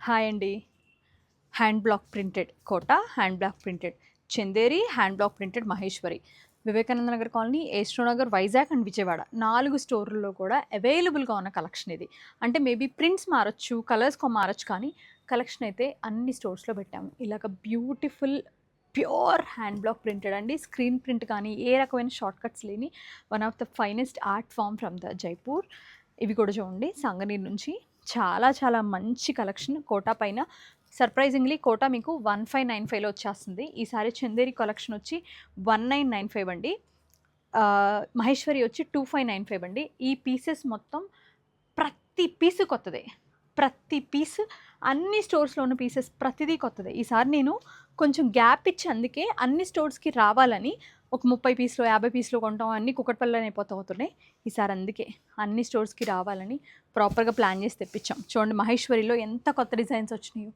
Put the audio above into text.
Hi అండి. Hand block printed Kota, hand block printed Chanderi, hand block printed Maheshwari, Vivekananda Nagar colony, ఏస్ట్రో Nagar, Vizag and Vijayawada 4 స్టోర్లలో కూడా అవైలబుల్గా ఉన్న కలెక్షన్ ఇది. అంటే మేబీ ప్రింట్స్ మారచ్చు, కలర్స్ మారచ్చు, కానీ కలెక్షన్ అయితే అన్ని స్టోర్స్లో పెట్టాము. ఇలాగ beautiful pure hand block printed అండి. స్క్రీన్ ప్రింట్ కానీ ఏ రకమైన షార్ట్ కట్స్ లేని one of the finest art form from the Jaipur. ఇవి కూడా చూడండి, సంగనీర్ నుంచి చాలా చాలా మంచి కలెక్షన్. కోటా పైన సర్ప్రైజింగ్లీ కోటా మీకు 1595లో వచ్చేస్తుంది. ఈసారి చందేరి కలెక్షన్ వచ్చి 1995 అండి. మహేశ్వరి వచ్చి 2595 అండి. ఈ పీసెస్ మొత్తం ప్రతి పీసు కొత్తదే, ప్రతి పీస్ అన్ని స్టోర్స్లో ఉన్న పీసెస్ ప్రతిదీ కొత్తదే. ఈసారి నేను కొంచెం గ్యాప్ ఇచ్చి అందుకే అన్ని స్టోర్స్కి రావాలని ఒక 30 పీసులు 50 పీసులు కొంటాం, అన్నీ కుక్కట్పల్లిలోనే అవుతున్నాయి. ఈసారి అందుకే అన్ని స్టోర్స్కి రావాలని ప్రాపర్గా ప్లాన్ చేసి తెప్పించాం. చూడండి మహేశ్వరిలో ఎంత కొత్త డిజైన్స్ వచ్చినాయో.